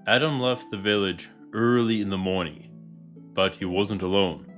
Adam left the village early in the morning, but he wasn't alone.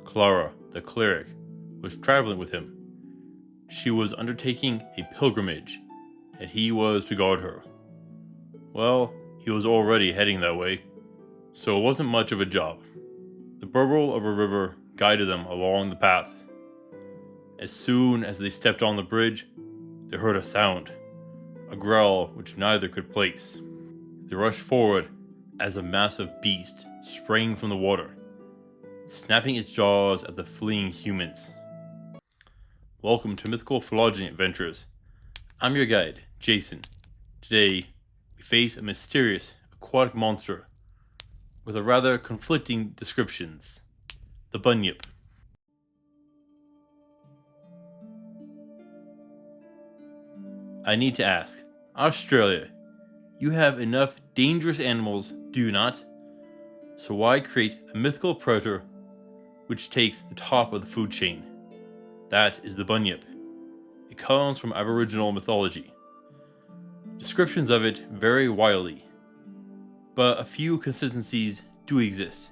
Clara, the cleric, was traveling with him. She was undertaking a pilgrimage, and he was to guard her. Well, he was already heading that way, so it wasn't much of a job. The burble of a river guided them along the path. As soon as they stepped on the bridge, they heard a sound, a growl which neither could place. They rushed forward as a massive beast sprang from the water, snapping its jaws at the fleeing humans. Welcome to Mythical Phylogeny Adventures. I'm your guide, Jason. Today, we face a mysterious aquatic monster with a rather conflicting descriptions. The Bunyip. I need to ask, Australia, you have enough dangerous animals, do you not? So why create a mythical predator which takes the top of the food chain? That is the Bunyip. It comes from Aboriginal mythology. Descriptions of it vary wildly, but a few consistencies do exist.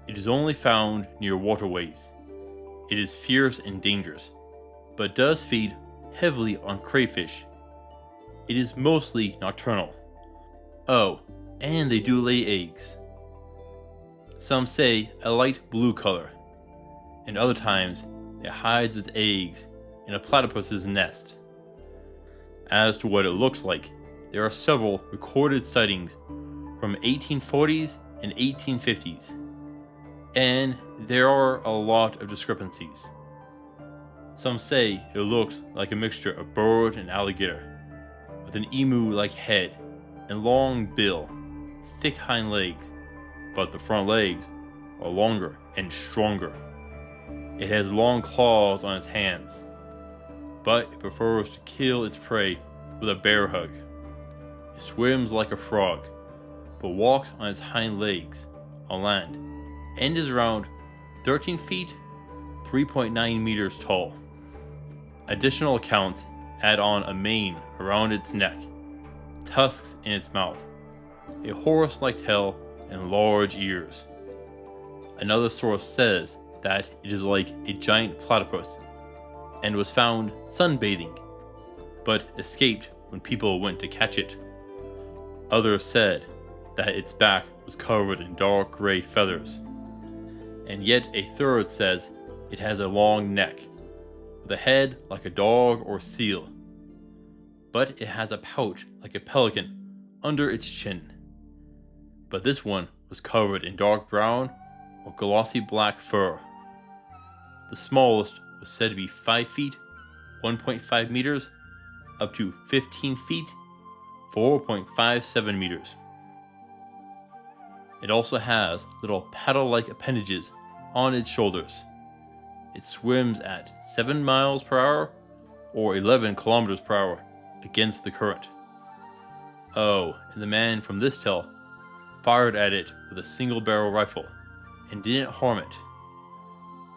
It is only found near waterways. It is fierce and dangerous, but does feed heavily on crayfish. It is mostly nocturnal. Oh, and they do lay eggs. Some say a light blue color, and other times it hides its eggs in a platypus's nest. As to what it looks like, there are several recorded sightings from 1840s and 1850s, and there are a lot of discrepancies. Some say it looks like a mixture of bird and alligator, with an emu-like head and long bill, thick hind legs, but the front legs are longer and stronger. It has long claws on its hands, but it prefers to kill its prey with a bear hug. It swims like a frog, but walks on its hind legs on land and is around 13 feet, 3.9 meters tall. Additional accounts add on a mane around its neck, tusks in its mouth, a horse-like tail, and large ears. Another source says that it is like a giant platypus and was found sunbathing, but escaped when people went to catch it. Others said that its back was covered in dark gray feathers, and yet a third says it has a long neck, with a head like a dog or seal, but it has a pouch like a pelican under its chin. But this one was covered in dark brown or glossy black fur. The smallest was said to be 5 feet, 1.5 meters, up to 15 feet, 4.57 meters. It also has little paddle-like appendages on its shoulders. It swims at 7 miles per hour or 11 kilometers per hour against the current. Oh, and the man from this tale fired at it with a single barrel rifle and didn't harm it.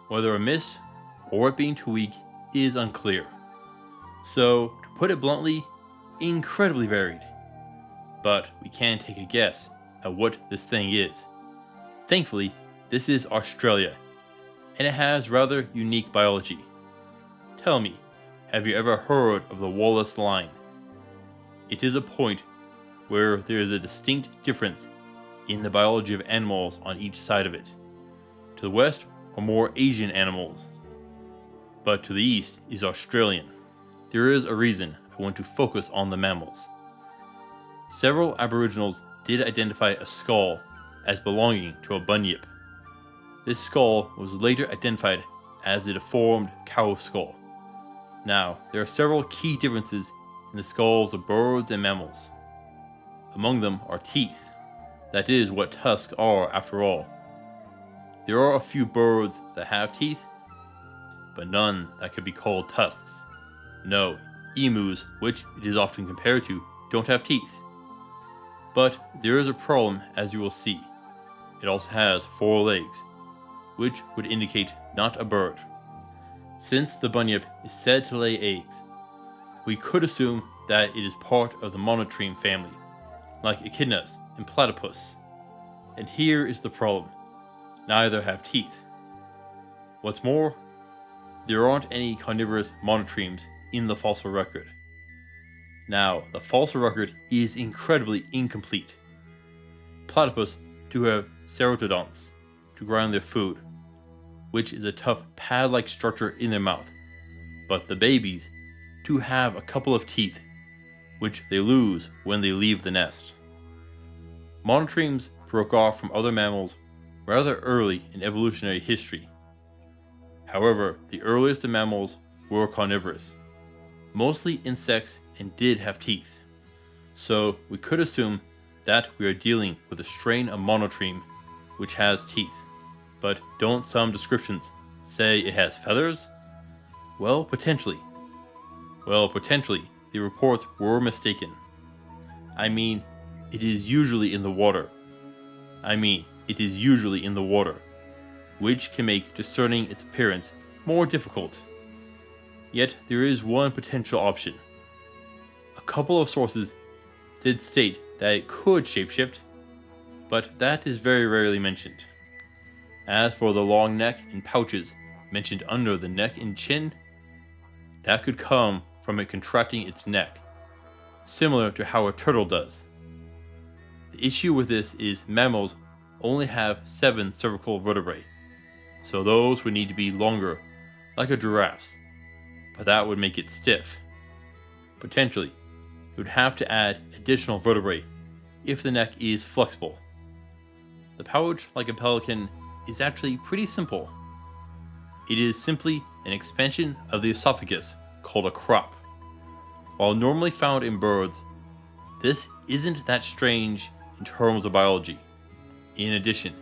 Whether a miss or it being too weak is unclear. So, to put it bluntly, incredibly varied. But we can take a guess at what this thing is. Thankfully, this is Australia, and it has rather unique biology. Tell me, have you ever heard of the Wallace Line? It is a point where there is a distinct difference in the biology of animals on each side of it. To the west are more Asian animals, but to the east is Australian. There is a reason I want to focus on the mammals. Several Aboriginals did identify a skull as belonging to a bunyip. This skull was later identified as a deformed cow skull. Now, there are several key differences in the skulls of birds and mammals. Among them are teeth. That is what tusks are after all. There are a few birds that have teeth, but none that could be called tusks. No, emus, which it is often compared to, don't have teeth. But there is a problem, as you will see. It also has 4 legs, which would indicate not a bird. Since the bunyip is said to lay eggs, we could assume that it is part of the monotreme family, like echidnas and platypus. And here is the problem. Neither have teeth. What's more, there aren't any carnivorous monotremes in the fossil record. Now, the fossil record is incredibly incomplete. Platypus do have ceratodonts to grind their food, which is a tough pad-like structure in their mouth, but the babies do have a couple of teeth, which they lose when they leave the nest. Monotremes broke off from other mammals rather early in evolutionary history. However, the earliest of mammals were carnivorous, mostly insects, and did have teeth. So we could assume that we are dealing with a strain of monotreme which has teeth. But don't some descriptions say it has feathers? Well, potentially. The reports were mistaken. I mean, it is usually in the water, which can make discerning its appearance more difficult. Yet there is one potential option. A couple of sources did state that it could shapeshift, but that is very rarely mentioned. As for the long neck and pouches mentioned under the neck and chin, that could come from it contracting its neck, similar to how a turtle does. The issue with this is mammals only have 7 cervical vertebrae, so those would need to be longer, like a giraffe's, but that would make it stiff. Potentially, you would have to add additional vertebrae if the neck is flexible. The pouch, like a pelican, is actually pretty simple. It is simply an expansion of the esophagus called a crop. While normally found in birds, this isn't that strange in terms of biology. In addition,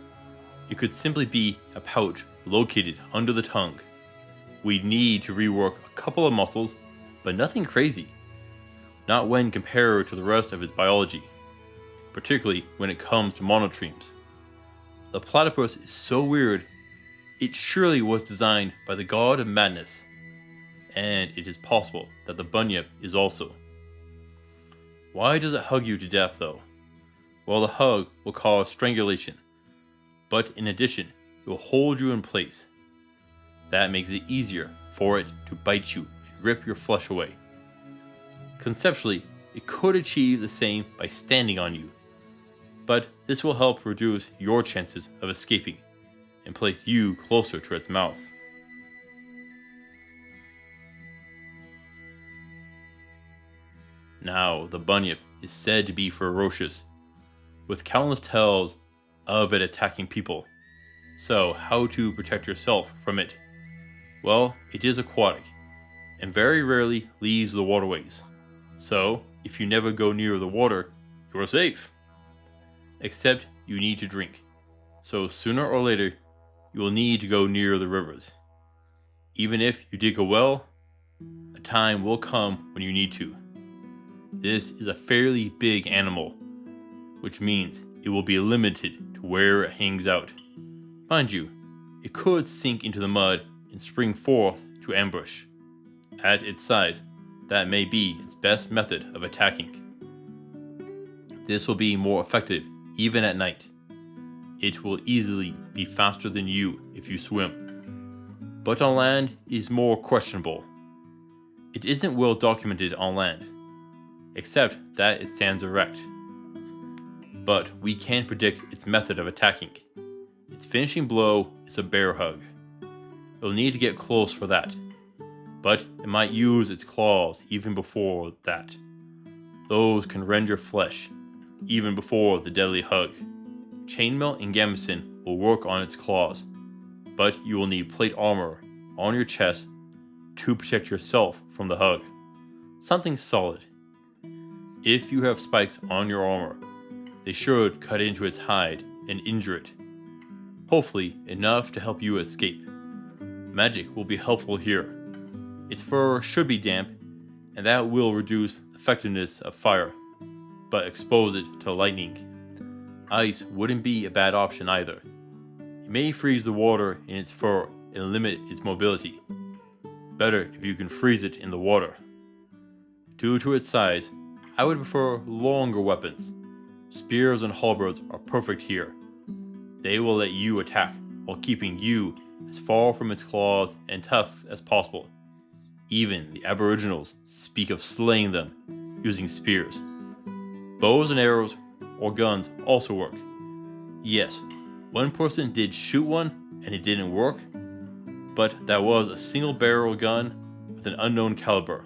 it could simply be a pouch located under the tongue. We'd need to rework a couple of muscles, but nothing crazy. Not when compared to the rest of its biology, particularly when it comes to monotremes. The platypus is so weird, it surely was designed by the god of madness, and it is possible that the bunyip is also. Why does it hug you to death though? Well, the hug will cause strangulation, but in addition, it will hold you in place. That makes it easier for it to bite you and rip your flesh away. Conceptually, it could achieve the same by standing on you, but this will help reduce your chances of escaping and place you closer to its mouth. Now, the bunyip is said to be ferocious, with countless tales of it attacking people. So, how to protect yourself from it? Well, it is aquatic, and very rarely leaves the waterways. So, if you never go near the water, you're safe. Except you need to drink. So sooner or later, you will need to go near the rivers. Even if you dig a well, a time will come when you need to. This is a fairly big animal, which means it will be limited to where it hangs out. Mind you, it could sink into the mud and spring forth to ambush. At its size, that may be its best method of attacking. This will be more effective even at night. It will easily be faster than you if you swim. But on land is more questionable. It isn't well documented on land, except that it stands erect. But we can predict its method of attacking. Its finishing blow is a bear hug. It'll need to get close for that, but it might use its claws even before that. Those can rend your flesh, even before the deadly hug. Chainmail and gambeson will work on its claws, but you will need plate armor on your chest to protect yourself from the hug. Something solid. If you have spikes on your armor, they should cut into its hide and injure it. Hopefully enough to help you escape. Magic will be helpful here. Its fur should be damp, and that will reduce the effectiveness of fire, but expose it to lightning. Ice wouldn't be a bad option either. It may freeze the water in its fur and limit its mobility. Better if you can freeze it in the water. Due to its size, I would prefer longer weapons, Spears and halberds are perfect here. They will let you attack while keeping you as far from its claws and tusks as possible. Even the Aboriginals speak of slaying them using spears. Bows and arrows or guns also work. Yes, one person did shoot one and it didn't work, but that was a single barrel gun with an unknown caliber.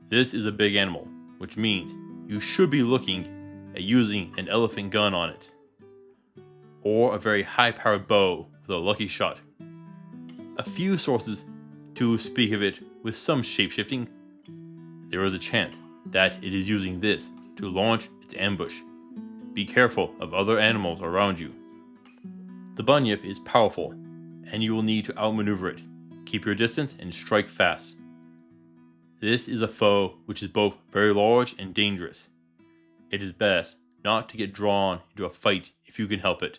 This is a big animal, which means you should be looking at using an elephant gun on it, or a very high-powered bow with a lucky shot. A few sources do speak of it with some shapeshifting. There is a chance that it is using this to launch its ambush. Be careful of other animals around you. The Bunyip is powerful, and you will need to outmaneuver it. Keep your distance and strike fast. This is a foe which is both very large and dangerous. It is best not to get drawn into a fight if you can help it.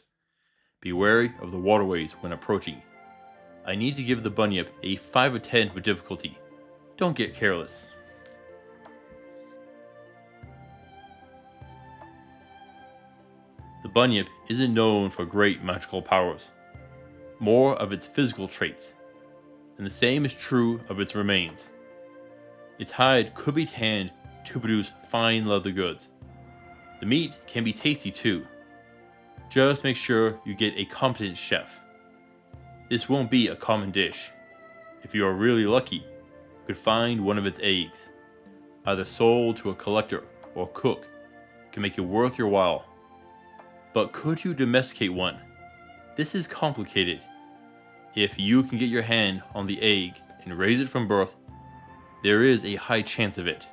Be wary of the waterways when approaching. I need to give the Bunyip a 5 of 10 with difficulty. Don't get careless. The Bunyip isn't known for great magical powers, more of its physical traits, and the same is true of its remains. Its hide could be tanned to produce fine leather goods. The meat can be tasty too. Just make sure you get a competent chef. This won't be a common dish. If you are really lucky, you could find one of its eggs, either sold to a collector or cook, can make it worth your while. But could you domesticate one? This is complicated. If you can get your hand on the egg and raise it from birth, there is a high chance of it.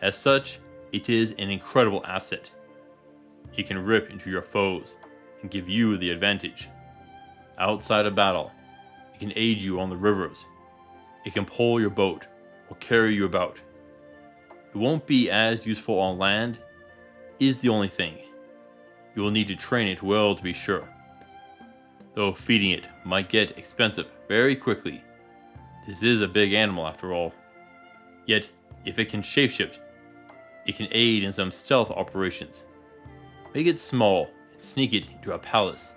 As such, it is an incredible asset. It can rip into your foes and give you the advantage. Outside of battle, it can aid you on the rivers. It can pull your boat or carry you about. It won't be as useful on land, is the only thing. You will need to train it well to be sure. Though feeding it might get expensive very quickly. This is a big animal after all. Yet, if it can shapeshift, it can aid in some stealth operations. Make it small and sneak it into a palace.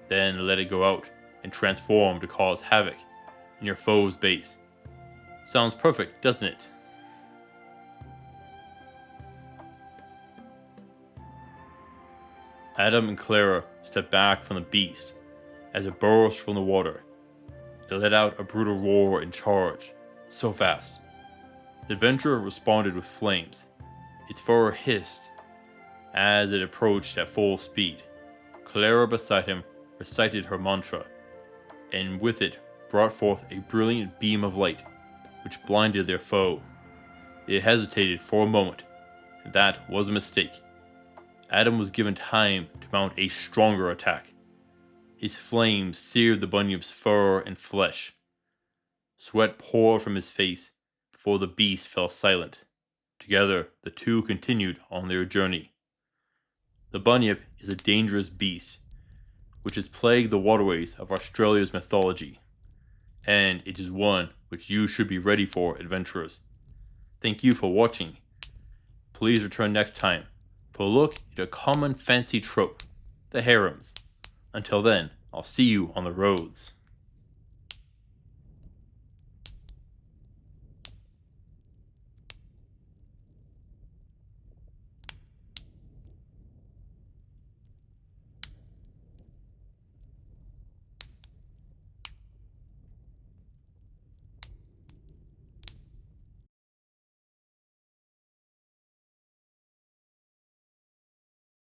Then let it go out and transform to cause havoc in your foe's base. Sounds perfect, doesn't it? Adam and Clara stepped back from the beast as it burst from the water. It let out a brutal roar and charge, so fast. The adventurer responded with flames. Its fur hissed as it approached at full speed. Clara beside him recited her mantra, and with it brought forth a brilliant beam of light, which blinded their foe. They hesitated for a moment, and that was a mistake. Adam was given time to mount a stronger attack. His flames seared the Bunyip's fur and flesh. Sweat poured from his face before the beast fell silent. Together, the two continued on their journey. The Bunyip is a dangerous beast, which has plagued the waterways of Australia's mythology, and it is one which you should be ready for, adventurers. Thank you for watching. Please return next time for a look at a common fancy trope, the harems. Until then, I'll see you on the roads.